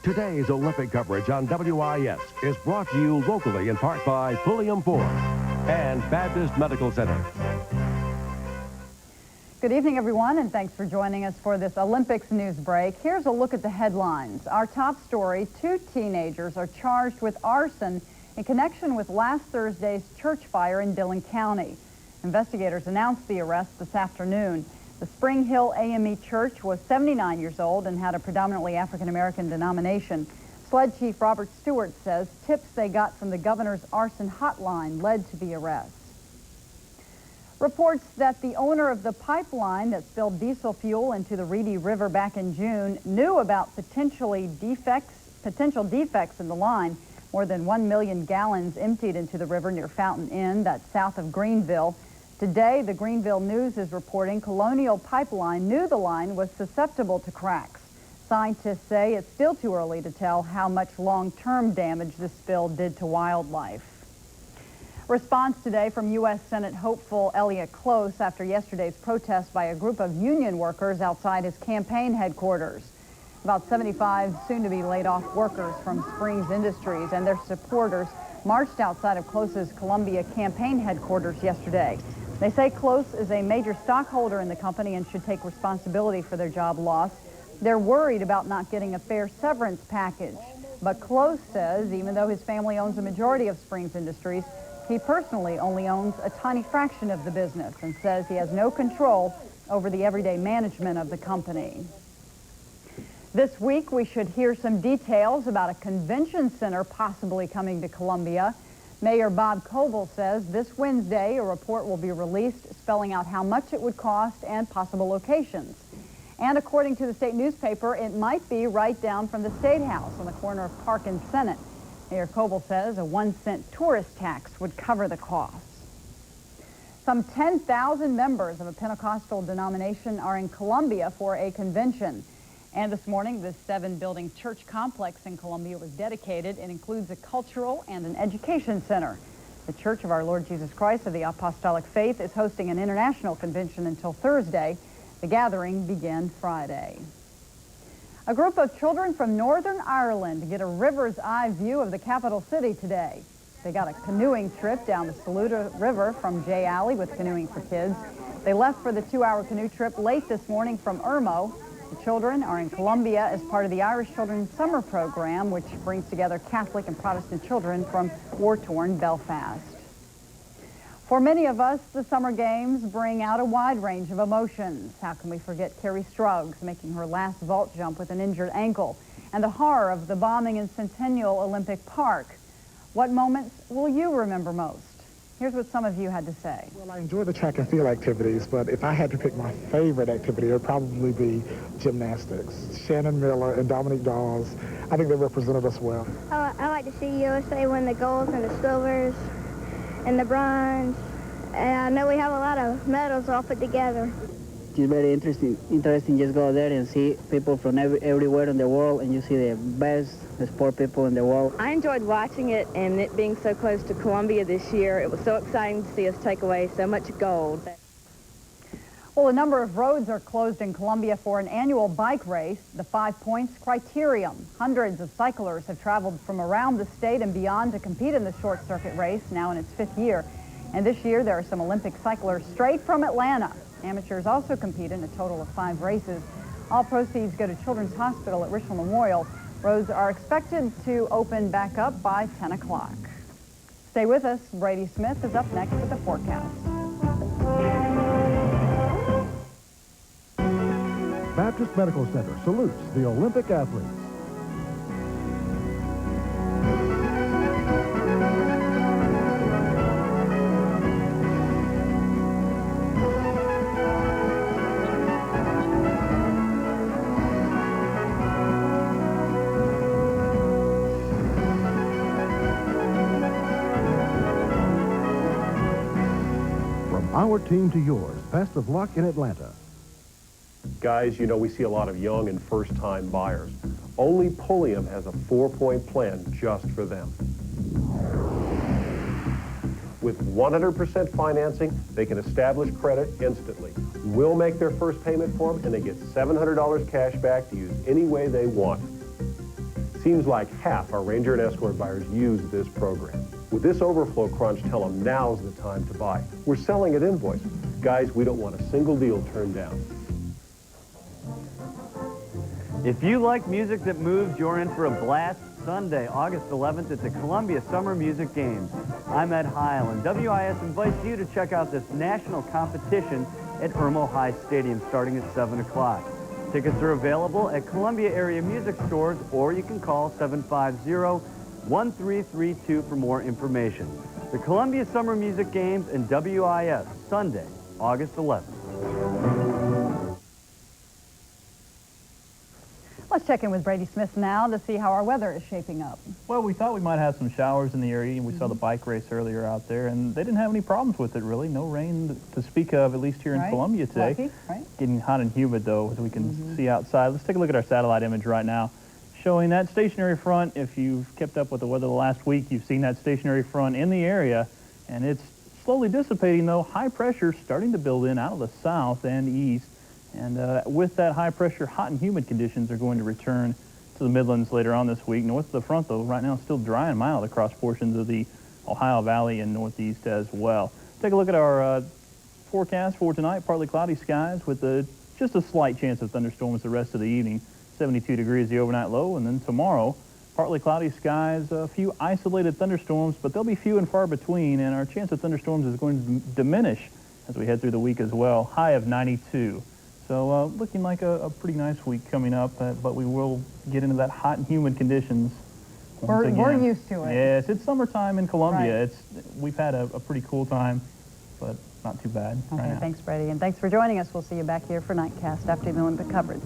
Today's Olympic coverage on WIS is brought to you locally in part by Pulliam Ford and Baptist Medical Center. Good evening, everyone, and thanks for joining us for this Olympics news break. Here's a look at the headlines. Our top story, 2 teenagers are charged with arson in connection with last Thursday's church fire in Dillon County. Investigators announced the arrest this afternoon. The Spring Hill AME Church was 79 years old and had a predominantly African-American denomination. SLED Chief Robert Stewart says tips they got from the governor's arson hotline led to the arrest. Reports that the owner of the pipeline that spilled diesel fuel into the Reedy River back in June knew about potential defects in the line. More than 1 million gallons emptied into the river near Fountain Inn, that's south of Greenville. Today, the Greenville News is reporting Colonial Pipeline knew the line was susceptible to cracks. Scientists say it's still too early to tell how much long-term damage this spill did to wildlife. Response today from U.S. Senate hopeful Elliott Close after yesterday's protest by a group of union workers outside his campaign headquarters. About 75 soon-to-be laid-off workers from Springs Industries and their supporters marched outside of Close's Columbia campaign headquarters yesterday. They say Close is a major stockholder in the company and should take responsibility for their job loss. They're worried about not getting a fair severance package. But Close says even though his family owns a majority of Springs Industries, he personally only owns a tiny fraction of the business and says he has no control over the everyday management of the company. This week, we should hear some details about a convention center possibly coming to Columbia. Mayor Bob Coble says this Wednesday a report will be released spelling out how much it would cost and possible locations. And according to the state newspaper, it might be right down from the State House on the corner of Park and Senate. Mayor Coble says a 1-cent tourist tax would cover the costs. Some 10,000 members of a Pentecostal denomination are in Columbia for a convention. And this morning, this 7-building church complex in Columbia was dedicated. It includes a cultural and an education center. The Church of Our Lord Jesus Christ of the Apostolic Faith is hosting an international convention until Thursday. The gathering began Friday. A group of children from Northern Ireland get a river's eye view of the capital city today. They got a canoeing trip down the Saluda River from Jay Alley with Canoeing for Kids. They left for the 2-hour canoe trip late this morning from Irmo. The children are in Columbia as part of the Irish Children's Summer Program, which brings together Catholic and Protestant children from war-torn Belfast. For many of us, the Summer Games bring out a wide range of emotions. How can we forget Carrie Struggs making her last vault jump with an injured ankle, and the horror of the bombing in Centennial Olympic Park? What moments will you remember most? Here's what some of you had to say. Well, I enjoy the track and field activities, but if I had to pick my favorite activity, it would probably be gymnastics. Shannon Miller and Dominique Dawes, I think they represented us well. I like to see USA win the golds and the silvers and the bronze. And I know we have a lot of medals all put together. It's very interesting. Just go there and see people from everywhere in the world, and you see the best sport people in the world. I enjoyed watching it, and it being so close to Columbia this year, it was so exciting to see us take away so much gold. Well, a number of roads are closed in Columbia for an annual bike race, the 5 Points Criterium. Hundreds of cyclers have traveled from around the state and beyond to compete in the short circuit race, now in its 5th year. And this year, there are some Olympic cyclers straight from Atlanta. Amateurs also compete in a total of 5 races. All proceeds go to Children's Hospital at Richland Memorial. Roads are expected to open back up by 10 o'clock. Stay with us. Brady Smith is up next with the forecast. Baptist Medical Center salutes the Olympic athletes. Our team to yours. Best of luck in Atlanta. Guys, you know, we see a lot of young and first-time buyers. Only Pulliam has a 4-point plan just for them. With 100% financing, they can establish credit instantly. We'll make their first payment for them, and they get $700 cash back to use any way they want. seems like half our Ranger and Escort buyers use this program. With this overflow crunch, tell them now's the time to buy. We're selling at invoice. Guys, we don't want a single deal turned down. If you like music that moves, you're in for a blast. Sunday, August 11th at the Columbia Summer Music Games. I'm Ed Heil, and WIS invites you to check out this national competition at Irmo High Stadium starting at 7 o'clock. Tickets are available at Columbia area music stores, or you can call 750-1332 for more information. The Columbia Summer Music Games and WIS, Sunday, August 11th. Let's check in with Brady Smith now to see how our weather is shaping up. Well, we thought we might have some showers in the area, and we saw the bike race earlier out there, and they didn't have any problems with it, really. No rain to speak of, at least here in Columbia today. Lucky, right? Getting hot and humid, though, as we can see outside. Let's take a look at our satellite image right now, showing that stationary front. If you've kept up with the weather the last week, you've seen that stationary front in the area, and it's slowly dissipating, though. High pressure starting to build in out of the south and east. And with that high pressure, hot and humid conditions are going to return to the Midlands later on this week. North of the front, though, right now still dry and mild across portions of the Ohio Valley and Northeast as well. Take a look at our forecast for tonight. Partly cloudy skies with just a slight chance of thunderstorms the rest of the evening. 72 degrees the overnight low. And then tomorrow, partly cloudy skies, a few isolated thunderstorms, but they'll be few and far between. And our chance of thunderstorms is going to diminish as we head through the week as well. High of 92. So looking like a pretty nice week coming up, but we will get into that hot and humid conditions. We're used to it. Yes, it's summertime in Columbia. We've had a pretty cool time, but not too bad right now. Thanks, Brady, and thanks for joining us. We'll see you back here for Nightcast after the Olympic coverage.